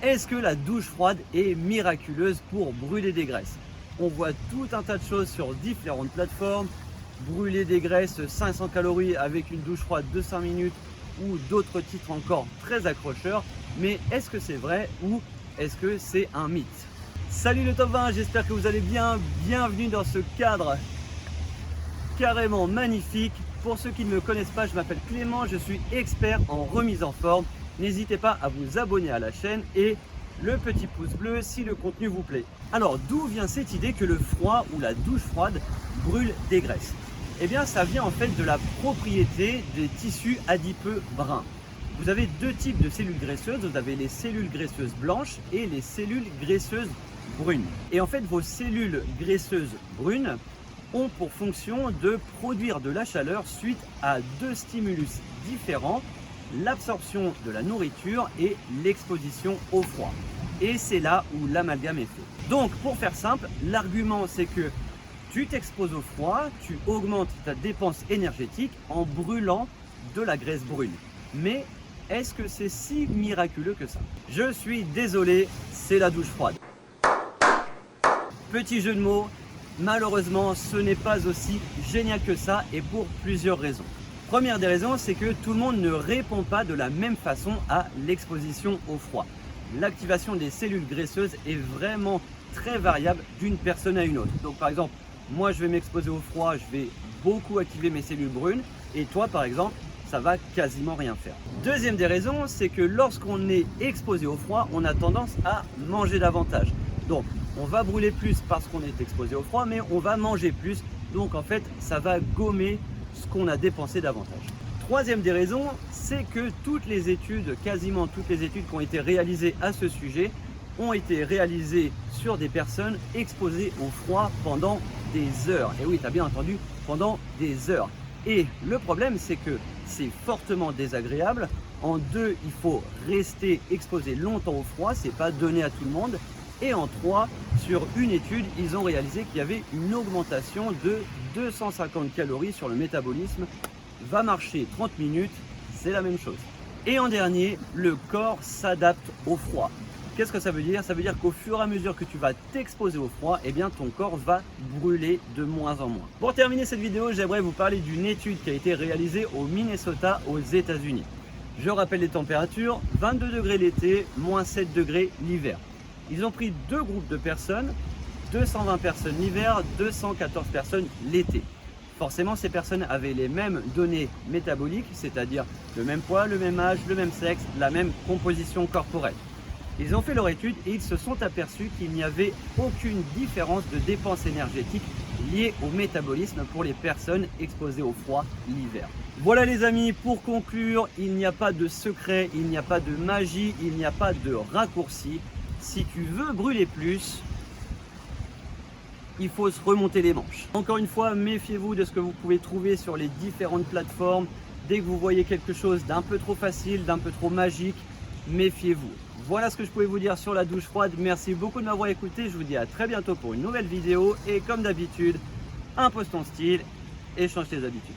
Est-ce que la douche froide est miraculeuse pour brûler des graisses? On voit tout un tas de choses sur différentes plateformes. Brûler des graisses 500 calories avec une douche froide de 5 minutes ou d'autres titres encore très accrocheurs. Mais est-ce que c'est vrai ou est-ce que c'est un mythe? Salut le top 20, j'espère que vous allez bien. Bienvenue dans ce cadre carrément magnifique. Pour ceux qui ne me connaissent pas, je m'appelle Clément, je suis expert en remise en forme. N'hésitez pas à vous abonner à la chaîne et le petit pouce bleu si le contenu vous plaît. Alors d'où vient cette idée que le froid ou la douche froide brûle des graisses? Eh bien ça vient en fait de la propriété des tissus adipeux bruns. Vous avez deux types de cellules graisseuses, vous avez les cellules graisseuses blanches et les cellules graisseuses brunes. Et en fait vos cellules graisseuses brunes ont pour fonction de produire de la chaleur suite à deux stimulus différents, l'absorption de la nourriture et l'exposition au froid. Et c'est là où l'amalgame est fait. Donc pour faire simple, l'argument c'est que tu t'exposes au froid, tu augmentes ta dépense énergétique en brûlant de la graisse brune. Mais est-ce que c'est si miraculeux que ça? Je suis désolé, c'est la douche froide. Petit jeu de mots, malheureusement ce n'est pas aussi génial que ça et pour plusieurs raisons. Première des raisons, c'est que tout le monde ne répond pas de la même façon à l'exposition au froid. L'activation des cellules graisseuses est vraiment très variable d'une personne à une autre. Donc par exemple, moi je vais m'exposer au froid, je vais beaucoup activer mes cellules brunes et toi par exemple, ça va quasiment rien faire. Deuxième des raisons, c'est que lorsqu'on est exposé au froid, on a tendance à manger davantage. Donc on va brûler plus parce qu'on est exposé au froid, mais on va manger plus. Donc en fait, ça va gommer ce qu'on a dépensé davantage. Troisième des raisons, c'est que toutes les études, quasiment toutes les études qui ont été réalisées à ce sujet, ont été réalisées sur des personnes exposées au froid pendant des heures. Et oui, tu as bien entendu, pendant des heures. Et le problème, c'est que c'est fortement désagréable. En deux, il faut rester exposé longtemps au froid, c'est pas donné à tout le monde. Et en 3, sur une étude, ils ont réalisé qu'il y avait une augmentation de 250 calories sur le métabolisme. Va marcher 30 minutes, c'est la même chose. Et en dernier, le corps s'adapte au froid. Qu'est-ce que ça veut dire? Ça veut dire qu'au fur et à mesure que tu vas t'exposer au froid, eh bien ton corps va brûler de moins en moins. Pour terminer cette vidéo, j'aimerais vous parler d'une étude qui a été réalisée au Minnesota, aux États-Unis. Je rappelle les températures, 22 degrés l'été, moins 7 degrés l'hiver. Ils ont pris deux groupes de personnes, 220 personnes l'hiver, 214 personnes l'été. Forcément, ces personnes avaient les mêmes données métaboliques, c'est-à-dire le même poids, le même âge, le même sexe, la même composition corporelle. Ils ont fait leur étude et ils se sont aperçus qu'il n'y avait aucune différence de dépense énergétique liée au métabolisme pour les personnes exposées au froid l'hiver. Voilà les amis, pour conclure, il n'y a pas de secret, il n'y a pas de magie, il n'y a pas de raccourci. Si tu veux brûler plus, il faut se remonter les manches. Encore une fois, méfiez-vous de ce que vous pouvez trouver sur les différentes plateformes. Dès que vous voyez quelque chose d'un peu trop facile, d'un peu trop magique, méfiez-vous. Voilà ce que je pouvais vous dire sur la douche froide. Merci beaucoup de m'avoir écouté. Je vous dis à très bientôt pour une nouvelle vidéo. Et comme d'habitude, impose ton style et change tes habitudes.